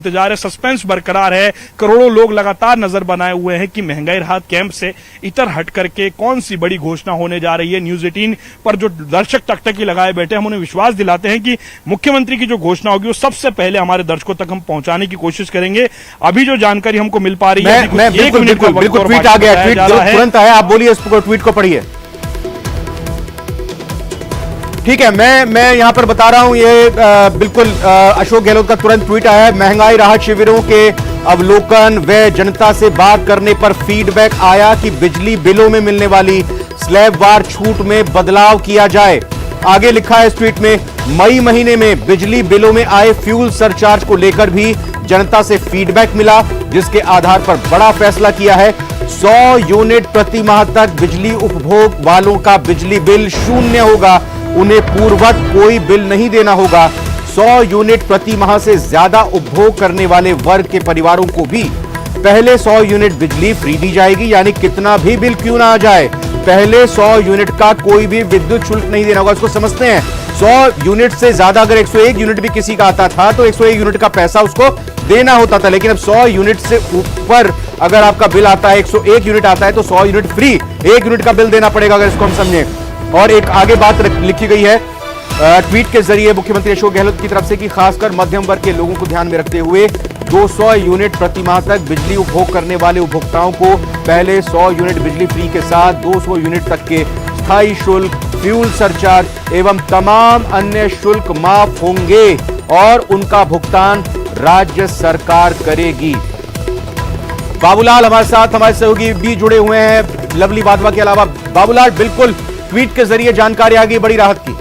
इंतजार है, सस्पेंस बरकरार है। करोड़ों लोग लगातार नजर बनाए हुए हैं कि महंगाई राहत कैंप से इतर हट करके कौन सी बड़ी घोषणा होने जा रही है। न्यूज 18 पर जो दर्शक टकटकी लगाए बैठे, हम उन्हें विश्वास दिलाते हैं कि मुख्यमंत्री की जो घोषणा होगी वो सबसे पहले हमारे दर्शकों तक हम पहुंचाने की कोशिश करेंगे। अभी जो जानकारी हमको मिल पा रही है, बिल्कुल ट्वीट आ गया, ट्वीट तुरंत आया, आप बोलिए, इस ट्वीट को पढ़िए। ठीक है, मैं यहां पर बता रहा हूं, ये बिल्कुल अशोक गहलोत का तुरंत ट्वीट आया है। महंगाई राहत शिविरों के अवलोकन व जनता से बात करने पर फीडबैक आया कि बिजली बिलों में मिलने वाली स्लैबवार छूट में बदलाव किया जाए। आगे लिखा है इस ट्वीट में, मई महीने में बिजली बिलों में आए फ्यूल सरचार्ज को लेकर भी जनता से फीडबैक मिला, जिसके आधार पर बड़ा फैसला किया है। 100 यूनिट प्रति माह तक बिजली उपभोग वालों का बिजली बिल शून्य होगा, उन्हें पूर्ववत कोई बिल नहीं देना होगा। 100 यूनिट प्रति माह से ज्यादा उपभोग करने वाले वर्ग के परिवारों को भी पहले 100 यूनिट बिजली फ्री दी जाएगी, यानी कितना भी बिल क्यों ना आ जाए, पहले 100 यूनिट का कोई भी विद्युत शुल्क नहीं देना होगा। इसको समझते हैं, 100 यूनिट से ज्यादा अगर 101 यूनिट भी किसी का आता था तो 101 यूनिट का पैसा उसको देना होता था, लेकिन अब 100 यूनिट से ऊपर अगर आपका बिल आता है, 101 यूनिट आता है तो 100 यूनिट फ्री, 1 यूनिट का बिल देना पड़ेगा, अगर इसको हम समझें। और एक आगे बात लिखी गई है ट्वीट के जरिए मुख्यमंत्री अशोक गहलोत की तरफ से कि खासकर मध्यम वर्ग के लोगों को ध्यान में रखते हुए 200 यूनिट प्रति माह तक बिजली उपभोग करने वाले उपभोक्ताओं को पहले 100 यूनिट बिजली फ्री के साथ 200 यूनिट तक के स्थायी शुल्क, फ्यूल सरचार्ज एवं तमाम अन्य शुल्क माफ होंगे और उनका भुगतान राज्य सरकार करेगी। बाबूलाल हमारे साथ, हमारे सहयोगी भी जुड़े हुए हैं लवली वाधवा के अलावा। बाबूलाल, बिल्कुल ट्वीट के जरिए जानकारी आ गई बड़ी राहत की।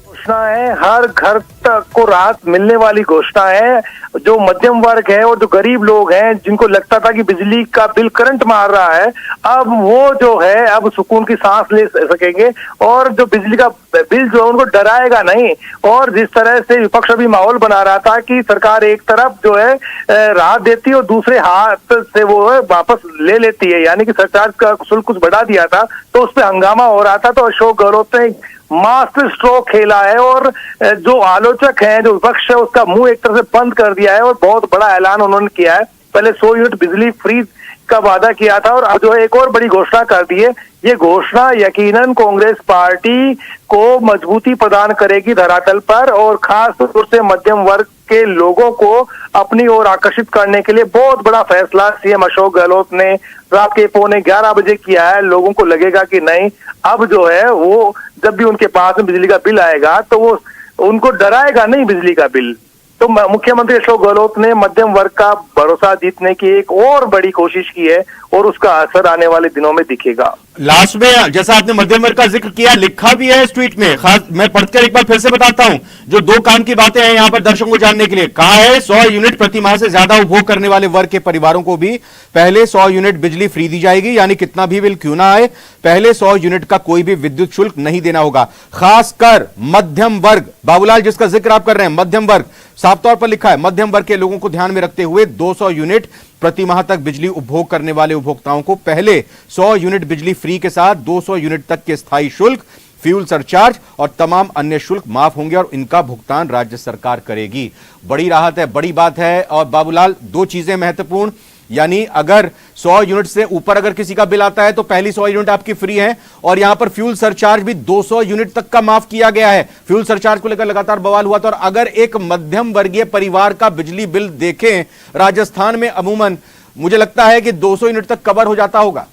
घोषणा है, हर घर तक को राहत मिलने वाली घोषणा है। जो मध्यम वर्ग है और जो गरीब लोग हैं जिनको लगता था कि बिजली का बिल करंट मार रहा है, अब वो जो है अब सुकून की सांस ले सकेंगे और जो बिजली का बिल जो है उनको डराएगा नहीं। और जिस तरह से विपक्ष अभी माहौल बना रहा था कि सरकार एक तरफ जो है राहत देती है और दूसरे हाथ से वो वापस ले लेती है, यानी कि सरचार्ज का शुल्क कुछ बढ़ा दिया था तो उस पर हंगामा हो रहा था, तो अशोक गहलोत ने मास्टर स्ट्रोक खेला है और जो आलोचक हैं, जो विपक्ष है, उसका मुंह एक तरह से बंद कर दिया है और बहुत बड़ा ऐलान उन्होंने किया है। पहले 100 यूनिट बिजली फ्री का वादा किया था और अब जो है एक और बड़ी घोषणा कर दी है। ये घोषणा यकीनन कांग्रेस पार्टी को मजबूती प्रदान करेगी धरातल पर और खास तौर से मध्यम वर्ग के लोगों को अपनी ओर आकर्षित करने के लिए बहुत बड़ा फैसला सीएम अशोक गहलोत ने रात के 11:15 बजे किया है। लोगों को लगेगा कि नहीं, अब जो है वो जब भी उनके पास में बिजली का बिल आएगा तो वो उनको डराएगा नहीं बिजली का बिल। तो मुख्यमंत्री अशोक गहलोत ने मध्यम वर्ग का भरोसा जीतने की एक और बड़ी कोशिश की है और उसका असर आने वाले दिनों में दिखेगा। लास्ट में जैसा आपने मध्यम वर्ग का जिक्र किया, लिखा भी है इस ट्वीट में, खास मैं पढ़कर एक बार फिर से बताता हूं, जो 2 काम की बातें हैं यहां पर दर्शकों को जानने के लिए। कहा है 100 यूनिट प्रति माह से ज्यादा उपभोग करने वाले वर्ग के परिवारों को भी पहले 100 यूनिट बिजली फ्री दी जाएगी, यानी कितना भी बिल क्यों ना आए, पहले 100 यूनिट का कोई भी विद्युत शुल्क नहीं देना होगा। खासकर मध्यम वर्ग, बाबूलाल जिसका जिक्र आप कर रहे हैं, मध्यम वर्ग, साफ तौर पर लिखा है मध्यम वर्ग के लोगों को ध्यान में रखते हुए 200 यूनिट प्रति माह तक बिजली उपभोग करने वाले उपभोक्ताओं को पहले 100 यूनिट बिजली फ्री के साथ 200 यूनिट तक के स्थायी शुल्क, फ्यूल सरचार्ज और तमाम अन्य शुल्क माफ होंगे और इनका भुगतान राज्य सरकार करेगी। बड़ी राहत है, बड़ी बात है। और बाबूलाल, 2 चीजें महत्वपूर्ण, यानी अगर 100 यूनिट से ऊपर अगर किसी का बिल आता है तो पहली 100 यूनिट आपकी फ्री है, और यहां पर फ्यूल सरचार्ज भी 200 यूनिट तक का माफ किया गया है। फ्यूल सरचार्ज को लेकर लगातार बवाल हुआ था, और अगर एक मध्यम वर्गीय परिवार का बिजली बिल देखें राजस्थान में, अमूमन मुझे लगता है कि 200 यूनिट तक कवर हो जाता होगा।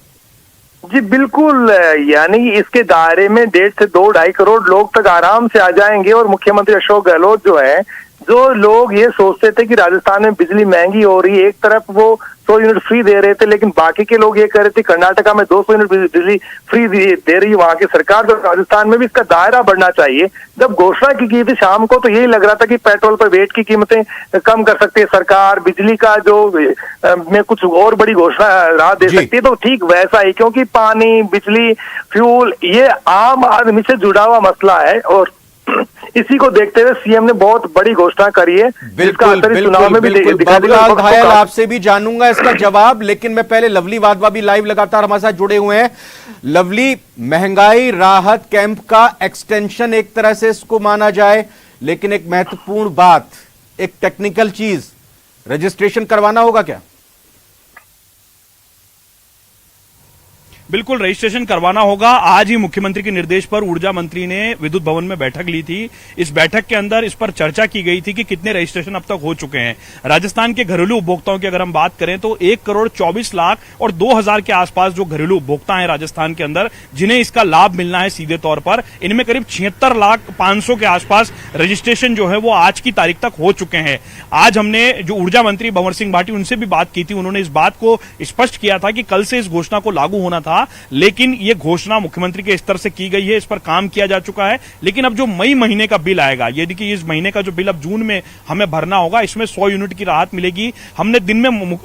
जी बिल्कुल, यानी इसके दायरे में 1.5 से 2.5 करोड़ लोग तक आराम से आ जाएंगे। और मुख्यमंत्री अशोक गहलोत जो है, जो लोग ये सोचते थे कि राजस्थान में बिजली महंगी हो रही है, एक तरफ वो 100 यूनिट फ्री दे रहे थे, लेकिन बाकी के लोग ये कह रहे थे कर्नाटका में 200 यूनिट बिजली फ्री दे रही है वहां की सरकार, तो राजस्थान में भी इसका दायरा बढ़ना चाहिए। जब घोषणा की गई थी शाम को तो यही लग रहा था कि पेट्रोल पर वेट की कीमतें कम कर सकती है सरकार, बिजली का जो में कुछ और बड़ी घोषणा राहत दे सकती है, तो ठीक वैसा ही, क्योंकि पानी, बिजली, फ्यूल ये आम आदमी से जुड़ा हुआ मसला है और इसी को देखते हुए सीएम ने बहुत बड़ी घोषणा करी है। बिल्कुल, चुनाव में भी बाबूलाल घायल, आपसे भी जानूंगा इसका जवाब, लेकिन मैं पहले लवली वाधवा भी लाइव लगातार हमारे साथ जुड़े हुए हैं। लवली, महंगाई राहत कैंप का एक्सटेंशन एक तरह से इसको माना जाए, लेकिन एक महत्वपूर्ण बात एक टेक्निकल चीज, रजिस्ट्रेशन करवाना होगा क्या? बिल्कुल रजिस्ट्रेशन करवाना होगा। आज ही मुख्यमंत्री के निर्देश पर ऊर्जा मंत्री ने विद्युत भवन में बैठक ली थी। इस बैठक के अंदर इस पर चर्चा की गई थी कि कितने रजिस्ट्रेशन अब तक हो चुके हैं। राजस्थान के घरेलू उपभोक्ताओं की अगर हम बात करें तो 1,24,00,000 और 2,000 के आसपास जो घरेलू उपभोक्ता हैं राजस्थान के अंदर, जिन्हें इसका लाभ मिलना है सीधे तौर पर, इनमें करीब 76,500 के आसपास रजिस्ट्रेशन जो है वो आज की तारीख तक हो चुके हैं। आज हमने जो ऊर्जा मंत्री भंवर सिंह भाटी उनसे भी बात की थी, उन्होंने इस बात को स्पष्ट किया था कि कल से इस घोषणा को लागू होना था, लेकिन यह घोषणा मुख्यमंत्री के स्तर से की गई है, इस पर काम किया जा चुका है। लेकिन अब जो मई महीने का बिल आएगा, यदि कि इस महीने का जो बिल अब जून में हमें भरना होगा, इसमें 100 यूनिट की राहत मिलेगी। हमने दिन में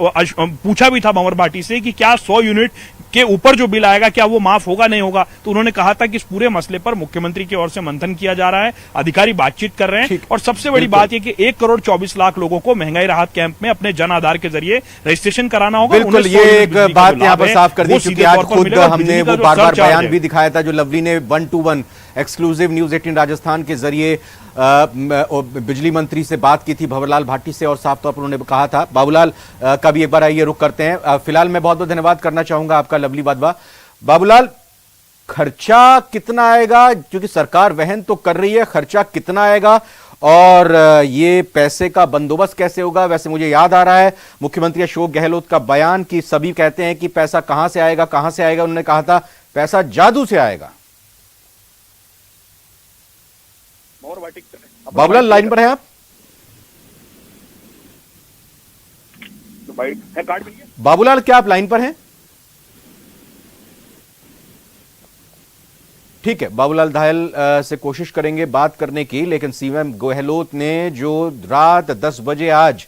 पूछा भी था भंवर भाटी से कि क्या 100 यूनिट के ऊपर जो बिल आएगा क्या वो माफ होगा नहीं होगा, तो उन्होंने कहा था कि इस पूरे मसले पर मुख्यमंत्री की ओर से मंथन किया जा रहा है, अधिकारी बातचीत कर रहे हैं। और सबसे बड़ी बात यह कि 1,24,00,000 लोगों को महंगाई राहत कैंप में अपने जन आधार के जरिए रजिस्ट्रेशन कराना होगा। बिल्कुल, ये एक बात यहां पर साफ कर दी चुकी है। आज खुद हमने वो बार बार बयान भी दिखाया था जो लवली ने 1-to-1 एक्सक्लूसिव न्यूज 18 राजस्थान के जरिए बिजली मंत्री से बात की थी, भंवरलाल भाटी से, और साफ तौर पर उन्होंने कहा था। बाबूलाल का भी एक बार आइए रुख करते हैं। फिलहाल मैं बहुत बहुत धन्यवाद करना चाहूंगा आपका लवली वाधवा। बाबूलाल, खर्चा कितना आएगा, क्योंकि सरकार वहन तो कर रही है, खर्चा कितना आएगा और ये पैसे का बंदोबस्त कैसे होगा? वैसे मुझे याद आ रहा है मुख्यमंत्री अशोक गहलोत का बयान कि सभी कहते हैं कि पैसा कहां से आएगा, कहां से आएगा। उन्होंने कहा था पैसा जादू से आएगा। बाबूलाल लाइन पर हैं आप? बाबूलाल, क्या आप लाइन पर हैं? ठीक है, बाबूलाल धायल से कोशिश करेंगे बात करने की, लेकिन सीएम गहलोत ने जो रात 10 बजे आज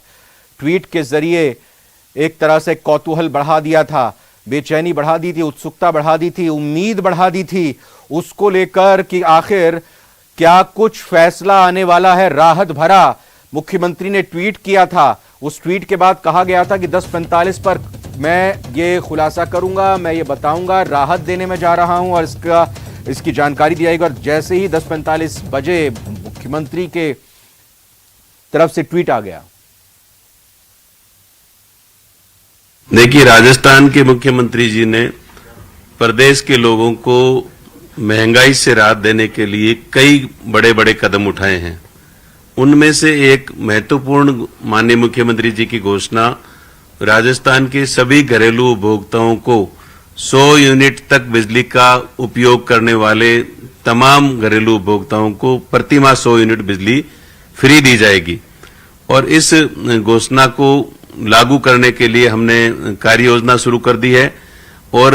ट्वीट के जरिए एक तरह से कौतूहल बढ़ा दिया था, बेचैनी बढ़ा दी थी, उत्सुकता बढ़ा दी थी, उम्मीद बढ़ा दी थी, उसको लेकर कि आखिर क्या कुछ फैसला आने वाला है राहत भरा, मुख्यमंत्री ने ट्वीट किया था। उस ट्वीट के बाद कहा गया था कि 10:45 पर मैं ये खुलासा करूंगा, मैं ये बताऊंगा, राहत देने में जा रहा हूं और इसकी जानकारी दी जाएगी। और जैसे ही 10:45 बजे मुख्यमंत्री के तरफ से ट्वीट आ गया। देखिए, राजस्थान के मुख्यमंत्री जी ने प्रदेश के लोगों को महंगाई से राहत देने के लिए कई बड़े बड़े कदम उठाए हैं। उनमें से एक महत्वपूर्ण माननीय मुख्यमंत्री जी की घोषणा राजस्थान के सभी घरेलू उपभोक्ताओं को 100 यूनिट तक बिजली का उपयोग करने वाले तमाम घरेलू उपभोक्ताओं को प्रति माह 100 यूनिट बिजली फ्री दी जाएगी। और इस घोषणा को लागू करने के लिए हमने कार्य योजना शुरू कर दी है। और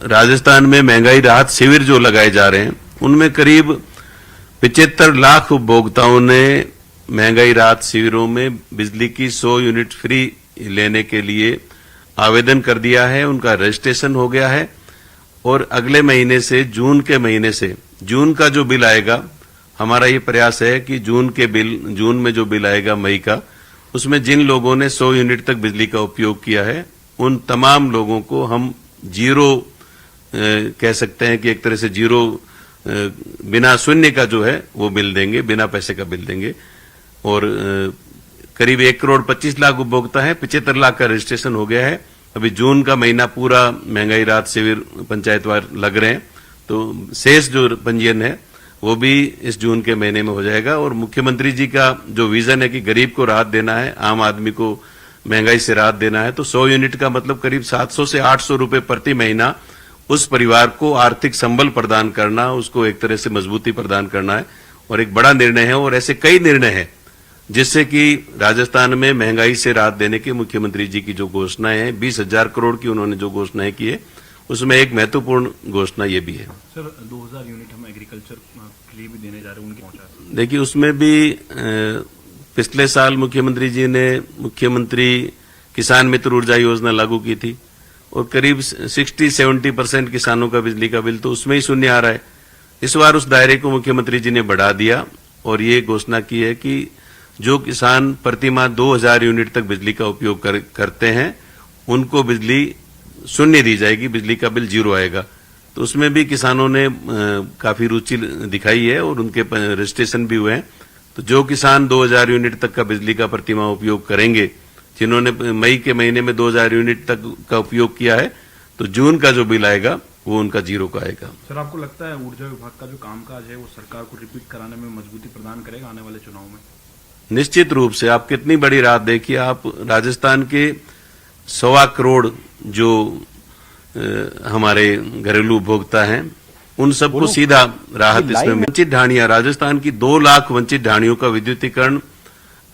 राजस्थान में महंगाई राहत शिविर जो लगाए जा रहे हैं, उनमें करीब 75 लाख उपभोक्ताओं ने महंगाई राहत शिविरों में बिजली की 100 यूनिट फ्री लेने के लिए आवेदन कर दिया है। उनका रजिस्ट्रेशन हो गया है और अगले महीने से, जून के महीने से, जून का जो बिल आएगा, हमारा ये प्रयास है कि जून में जो बिल आएगा मई का, उसमें जिन लोगों ने 100 यूनिट तक बिजली का उपयोग किया है, उन तमाम लोगों को हम जीरो कह सकते हैं कि एक तरह से जीरो बिना शून्य का जो है वो बिल देंगे, बिना पैसे का बिल देंगे। और करीब 1,25,00,000 उपभोक्ता है, 75 लाख का रजिस्ट्रेशन हो गया है। अभी जून का महीना पूरा महंगाई राहत शिविर पंचायतवार लग रहे हैं, तो शेष जो पंजीयन है वो भी इस जून के महीने में हो जाएगा। और मुख्यमंत्री जी का जो विजन है कि गरीब को राहत देना है, आम आदमी को महंगाई से राहत देना है, तो 100 यूनिट का मतलब करीब 700 से 800 रुपए प्रति महीना उस परिवार को आर्थिक संबल प्रदान करना, उसको एक तरह से मजबूती प्रदान करना है। और एक बड़ा निर्णय है, और ऐसे कई निर्णय हैं जिससे कि राजस्थान में महंगाई से राहत देने की मुख्यमंत्री जी की जो घोषणाएं हैं, 20,000 करोड़ की उन्होंने जो घोषणाएं की है, उसमें एक महत्वपूर्ण घोषणा ये भी है। सर, 2,000 यूनिट हम एग्रीकल्चर के लिए भी देने जा रहे हैं, उनकी पहुंचा। देखिए, उसमें भी पिछले साल मुख्यमंत्री जी ने मुख्यमंत्री किसान मित्र ऊर्जा योजना लागू की थी और करीब 60-70% किसानों का बिजली का बिल तो उसमें ही शून्य आ रहा है। इस बार उस दायरे को मुख्यमंत्री जी ने बढ़ा दिया और ये घोषणा की है कि जो किसान प्रति माह 2,000 यूनिट तक बिजली का उपयोग करते हैं, उनको बिजली शून्य दी जाएगी, बिजली का बिल जीरो आएगा। तो उसमें भी किसानों ने काफी रुचि दिखाई है और उनके रजिस्ट्रेशन भी हुए हैं। तो जो किसान 2000 यूनिट तक का बिजली का प्रतिमाह उपयोग करेंगे, जिन्होंने मई के महीने में 2000 यूनिट तक का उपयोग किया है, तो जून का जो बिल आएगा वो उनका जीरो का आएगा। सर, आपको लगता है ऊर्जा विभाग का जो कामकाज है वो सरकार को रिपीट कराने में मजबूती प्रदान करेगा आने वाले चुनाव में? निश्चित रूप से। आप कितनी बड़ी रात देखिए, आप राजस्थान के 1.25 करोड़ जो हमारे घरेलू उपभोक्ता हैं उन सबको सीधा राहत इसमें। वंचित ढाणियां, राजस्थान की 2 लाख वंचित ढाणियों का विद्युतीकरण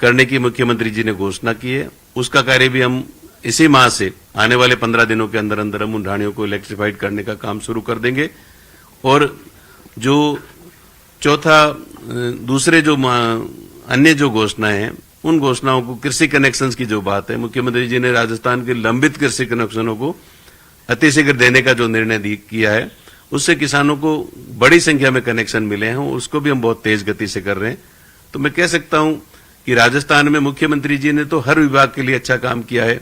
करने की मुख्यमंत्री जी ने घोषणा की है। उसका कार्य भी हम इसी माह से आने वाले 15 दिनों के अंदर अंदर हम उन ढाणियों को इलेक्ट्रीफाइड करने का काम शुरू कर देंगे। और जो चौथा दूसरे जो अन्य जो घोषणाएं हैं उन घोषणाओं को, कृषि कनेक्शंस की जो बात है, मुख्यमंत्री जी ने राजस्थान के लंबित कृषि कनेक्शनों को अतिशीघ्र देने का जो निर्णय किया है, उससे किसानों को बड़ी संख्या में कनेक्शन मिले हैं, उसको भी हम बहुत तेज गति से कर रहे हैं। तो मैं कह सकता हूं कि राजस्थान में मुख्यमंत्री जी ने तो हर विभाग के लिए अच्छा काम किया है।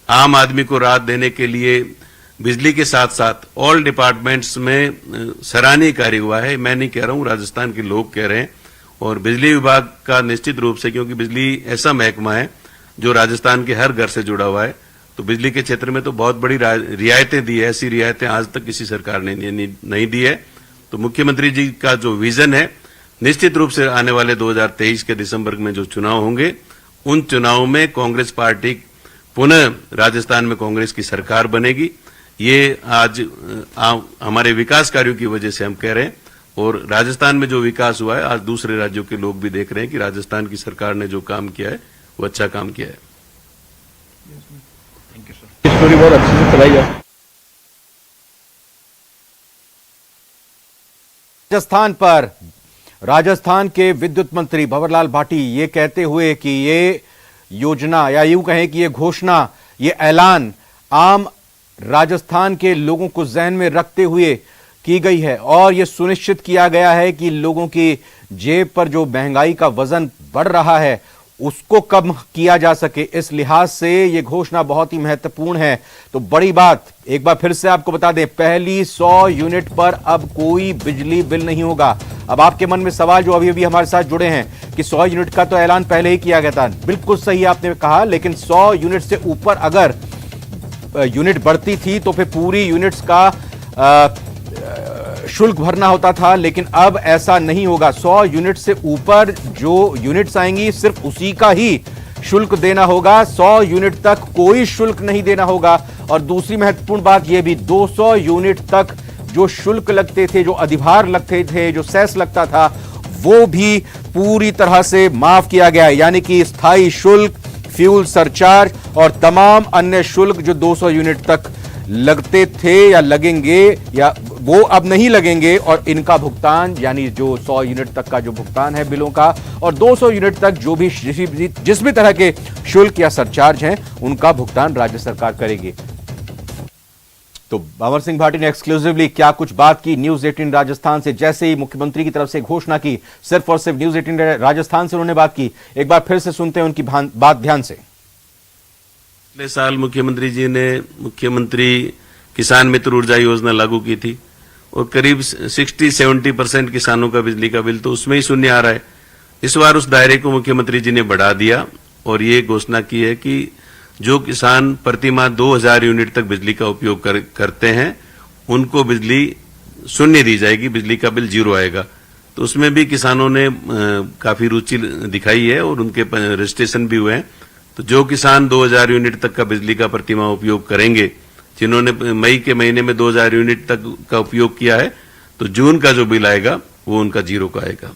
आम आदमी को राहत देने के लिए बिजली के साथ साथ ऑल डिपार्टमेंट्स में सराहनीय कार्य हुआ है। मैं नहीं कह रहा हूं, राजस्थान के लोग कह रहे हैं। और बिजली विभाग का निश्चित रूप से, क्योंकि बिजली ऐसा महकमा है जो राजस्थान के हर घर से जुड़ा हुआ है, तो बिजली के क्षेत्र में तो बहुत बड़ी रियायतें दी है। ऐसी रियायतें आज तक किसी सरकार ने नहीं दी है। तो मुख्यमंत्री जी का जो विजन है, निश्चित रूप से आने वाले 2023 के दिसंबर में जो चुनाव होंगे, उन चुनावों में कांग्रेस पार्टी पुनः राजस्थान में कांग्रेस की सरकार बनेगी। ये आज हमारे विकास कार्यों की वजह से हम कह रहे हैं। और राजस्थान में जो विकास हुआ है, आज दूसरे राज्यों के लोग भी देख रहे हैं कि राजस्थान की सरकार ने जो काम किया है वो अच्छा काम किया है। Thank you sir. स्टोरी बहुत अच्छे से चलाई है। राजस्थान के विद्युत मंत्री भंवरलाल भाटी ये कहते हुए कि ये योजना, या यूं कहें कि ये घोषणा, ये ऐलान आम राजस्थान के लोगों को जहन में रखते हुए की गई है और यह सुनिश्चित किया गया है कि लोगों की जेब पर जो महंगाई का वजन बढ़ रहा है उसको कम किया जा सके। इस लिहाज से यह घोषणा बहुत ही महत्वपूर्ण है। तो बड़ी बात एक बार फिर से आपको बता दें, पहली 100 यूनिट पर अब कोई बिजली बिल नहीं होगा। अब आपके मन में सवाल जो अभी अभी हमारे साथ जुड़े हैं कि 100 यूनिट का तो ऐलान पहले ही किया गया था, बिल्कुल सही आपने कहा, लेकिन 100 यूनिट से ऊपर अगर यूनिट बढ़ती थी तो फिर पूरी यूनिट्स का शुल्क भरना होता था, लेकिन अब ऐसा नहीं होगा। 100 यूनिट से ऊपर जो यूनिट्स आएंगी सिर्फ उसी का ही शुल्क देना होगा। 100 यूनिट तक कोई शुल्क नहीं देना होगा। और दूसरी महत्वपूर्ण बात यह भी, 200 यूनिट तक जो शुल्क लगते थे, जो अधिभार लगते थे, जो सेस लगता था, वो भी पूरी तरह से माफ किया गया है। यानी कि स्थायी शुल्क, फ्यूल सरचार्ज और तमाम अन्य शुल्क जो 200 यूनिट तक लगते थे या लगेंगे, या वो अब नहीं लगेंगे। और इनका भुगतान, यानी जो 100 यूनिट तक का जो भुगतान है बिलों का, और 200 यूनिट तक जो भी जिस भी तरह के शुल्क या सरचार्ज हैं, उनका भुगतान राज्य सरकार करेगी। तो भंवर सिंह भाटी ने एक्सक्लूसिवली क्या कुछ बात की न्यूज 18 राजस्थान से। जैसे ही मुख्यमंत्री की तरफ से घोषणा की, सिर्फ और सिर्फ न्यूज 18 राजस्थान से उन्होंने बात की। एक बार फिर से सुनते हैं उनकी बात ध्यान से। पिछले साल मुख्यमंत्री जी ने मुख्यमंत्री किसान मित्र ऊर्जा योजना लागू की थी और करीब 60-70% किसानों का बिजली का बिल तो उसमें ही शून्य आ रहा है। इस बार उस दायरे को मुख्यमंत्री जी ने बढ़ा दिया और ये घोषणा की है कि जो किसान प्रतिमाह 2000 यूनिट तक बिजली का उपयोग करते हैं, उनको बिजली शून्य दी जाएगी, बिजली का बिल जीरो आएगा। तो उसमें भी किसानों ने काफी रुचि दिखाई है और उनके रजिस्ट्रेशन भी हुए हैं। तो जो किसान 2000 यूनिट तक का बिजली का प्रतिमाह उपयोग करेंगे, जिन्होंने मई के महीने में 2000 यूनिट तक का उपयोग किया है, तो जून का जो बिल आएगा वो उनका जीरो का आएगा।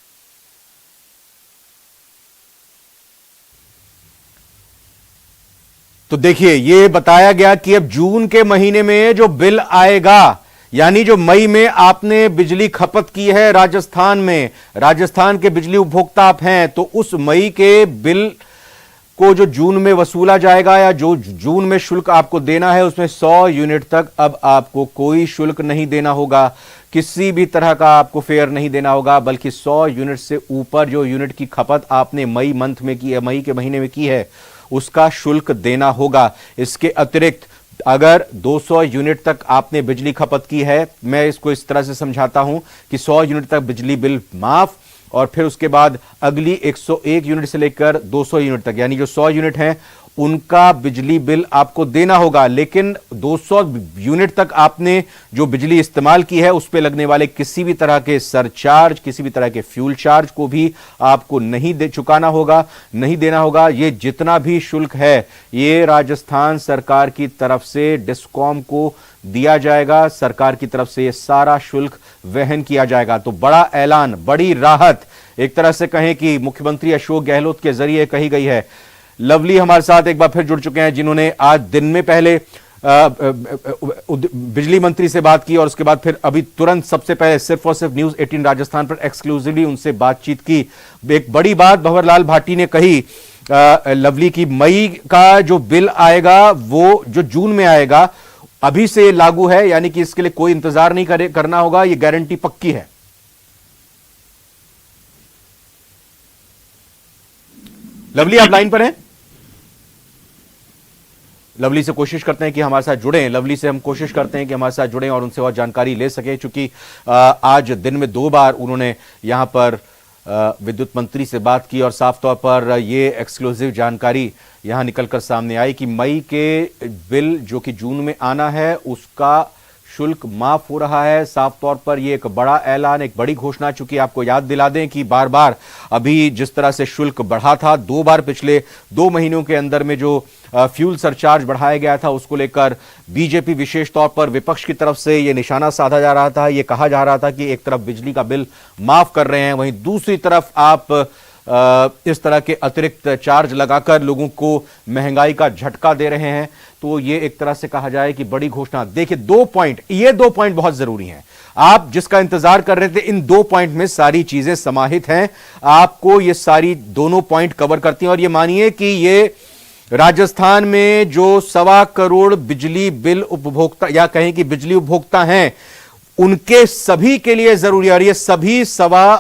तो देखिए, ये बताया गया कि अब जून के महीने में जो बिल आएगा, यानी जो मई में आपने बिजली खपत की है राजस्थान में, राजस्थान के बिजली उपभोक्ता आप हैं, तो उस मई के बिल को जो जून में वसूला जाएगा या जो जून में शुल्क आपको देना है, उसमें 100 यूनिट तक अब आपको कोई शुल्क नहीं देना होगा। किसी भी तरह का आपको फेयर नहीं देना होगा, बल्कि 100 यूनिट से ऊपर जो यूनिट की खपत आपने मई मंथ में की है, मई के महीने में की है, उसका शुल्क देना होगा। इसके अतिरिक्त अगर 200 यूनिट तक आपने बिजली खपत की है, मैं इसको इस तरह से समझाता हूं कि 100 यूनिट तक बिजली बिल माफ और फिर उसके बाद अगली 101 यूनिट से लेकर 200 यूनिट तक, यानी जो 100 यूनिट हैं उनका बिजली बिल आपको देना होगा। लेकिन 200 यूनिट तक आपने जो बिजली इस्तेमाल की है उस पर लगने वाले किसी भी तरह के सरचार्ज, किसी भी तरह के फ्यूल चार्ज को भी आपको नहीं चुकाना होगा, नहीं देना होगा। ये जितना भी शुल्क है ये राजस्थान सरकार की तरफ से डिस्कॉम को दिया जाएगा, सरकार की तरफ से ये सारा शुल्क वहन किया जाएगा। तो बड़ा ऐलान, बड़ी राहत एक तरह से कहें कि मुख्यमंत्री अशोक गहलोत के जरिए कही गई है। लवली हमारे साथ एक बार फिर जुड़ चुके हैं, जिन्होंने आज दिन में पहले बिजली मंत्री से बात की और उसके बाद फिर अभी तुरंत सबसे पहले सिर्फ और सिर्फ न्यूज 18 राजस्थान पर एक्सक्लूसिवली उनसे बातचीत की। एक बड़ी बात भंवरलाल भाटी ने कही लवली की, मई का जो बिल आएगा वो जो जून में आएगा अभी से लागू है, यानी कि इसके लिए कोई इंतजार नहीं करना होगा, ये गारंटी पक्की है। लवली आप लाइन पर हैं? लवली से कोशिश करते हैं कि हमारे साथ जुड़ें, लवली से हम कोशिश करते हैं कि हमारे साथ जुड़ें और उनसे और जानकारी ले सकें, क्योंकि आज दिन में 2 बार उन्होंने यहां पर विद्युत मंत्री से बात की और साफ तौर पर यह एक्सक्लूसिव जानकारी यहां निकलकर सामने आई कि मई के बिल जो कि जून में आना है उसका शुल्क माफ हो रहा है। साफ तौर पर यह एक बड़ा ऐलान, एक बड़ी घोषणा। चूंकि आपको याद दिला दें कि बार बार अभी जिस तरह से शुल्क बढ़ा था, 2 बार पिछले 2 महीनों के अंदर में जो फ्यूल सरचार्ज बढ़ाया गया था उसको लेकर बीजेपी विशेष तौर पर विपक्ष की तरफ से यह निशाना साधा जा रहा था। यह कहा जा रहा था कि एक तरफ बिजली का बिल माफ कर रहे हैं, वहीं दूसरी तरफ आप इस तरह के अतिरिक्त चार्ज लगाकर लोगों को महंगाई का झटका दे रहे हैं। तो ये एक तरह से कहा जाए कि बड़ी घोषणा। देखिए 2 पॉइंट, ये 2 पॉइंट बहुत जरूरी हैं। आप जिसका इंतजार कर रहे थे, इन 2 पॉइंट में सारी चीजें समाहित हैं। आपको ये सारी दोनों पॉइंट कवर करती हैं और ये मानिए कि ये राजस्थान में जो 1.25 करोड़ बिजली बिल उपभोक्ता या कहें कि बिजली उपभोक्ता हैं उनके सभी के लिए जरूरी है और ये सभी 1.25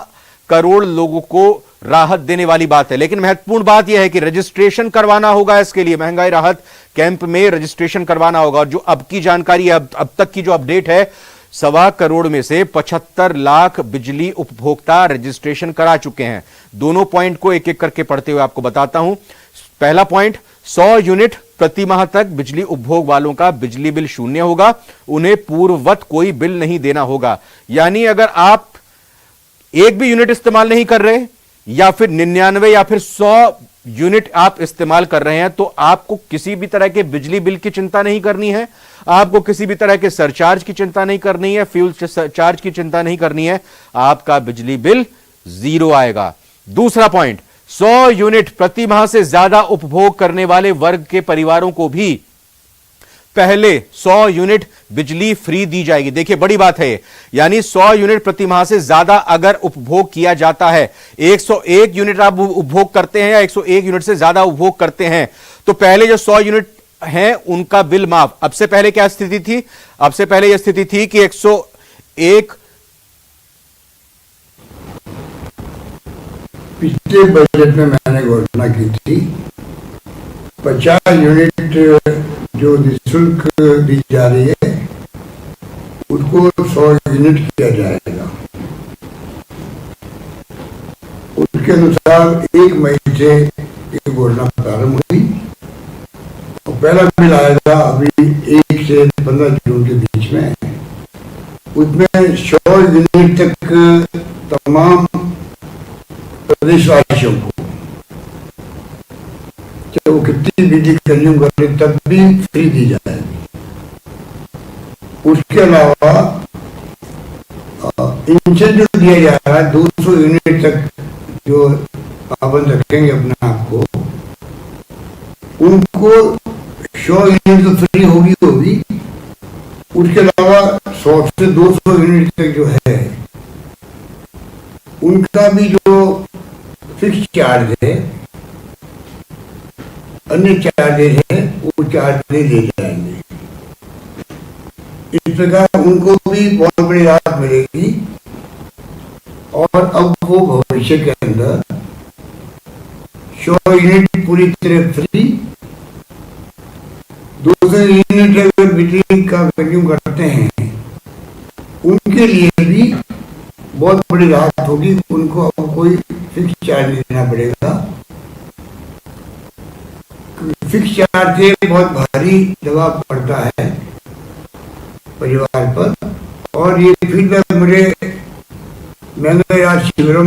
करोड़ लोगों को राहत देने वाली बात है। लेकिन महत्वपूर्ण बात यह है कि रजिस्ट्रेशन करवाना होगा, इसके लिए महंगाई राहत कैंप में रजिस्ट्रेशन करवाना होगा। और जो अब की जानकारी है, अब तक की जो अपडेट है, 1.25 करोड़ में से 75 लाख बिजली उपभोक्ता रजिस्ट्रेशन करा चुके हैं। दोनों पॉइंट को एक एक करके पढ़ते हुए आपको बताता हूं। पहला पॉइंट, 100 यूनिट प्रति माह तक बिजली उपभोग वालों का बिजली बिल शून्य होगा, उन्हें पूर्ववत कोई बिल नहीं देना होगा। यानी अगर आप एक भी यूनिट इस्तेमाल नहीं कर रहे या फिर 99 या फिर 100 यूनिट आप इस्तेमाल कर रहे हैं तो आपको किसी भी तरह के बिजली बिल की चिंता नहीं करनी है, आपको किसी भी तरह के सरचार्ज की चिंता नहीं करनी है, फ्यूल चार्ज की चिंता नहीं करनी है, आपका बिजली बिल 0 आएगा। दूसरा पॉइंट, 100 यूनिट प्रति माह से ज्यादा उपभोग करने वाले वर्ग के परिवारों को भी पहले 100 यूनिट बिजली फ्री दी जाएगी। देखिए बड़ी बात है, यानी 100 यूनिट प्रति माह से ज्यादा अगर उपभोग किया जाता है, 101 यूनिट आप उपभोग करते हैं या 101 यूनिट से ज्यादा उपभोग करते हैं, तो पहले जो 100 यूनिट हैं उनका बिल माफ। अब से पहले क्या स्थिति थी? अब से पहले यह स्थिति थी कि 101 पिछले बजट में मैंने घोषणा की थी 50 यूनिट जो निःशुल्क दी जा रही है उसको 100 यूनिट किया जाएगा। उसके अनुसार 1 मई से ये घोषणा प्रारंभ हुई और पहला बिल आएगा अभी 1 से 15 जून के बीच में। उसमें 100 यूनिट तक तमाम प्रदेशवासियों को चाहे वो कितनी बिजली कंज्यूम कर रहे तब भी फ्री दी जाएगी। उसके अलावा इंसेंटिव दिया जा रहा है 200 यूनिट तक जो पाबंद रखेंगे अपने आप को, उनको 100 यूनिट तो फ्री होगी। उसके अलावा 100 से 200 यूनिट तक जो है उनका भी जो फिक्स चार्ज है, अन्य चार्जेज है, वो चार्ज ले जाएंगे। इस प्रकार उनको भी बहुत बड़ी राहत मिलेगी और अब वो भविष्य के अंदर 100 यूनिट पूरी तरह फ्री, 200 यूनिट अगर बिजली का कंज्यूम करते हैं उनके लिए भी बहुत बड़ी राहत होगी। उनको अब कोई फिक्स चार्ज नहीं देना पड़ेगा। फिक्स चार्ज से बहुत भारी दबाव पड़ता है परिवार पर, और ये फीडबैक मुझे महंगाई राहत शिविरों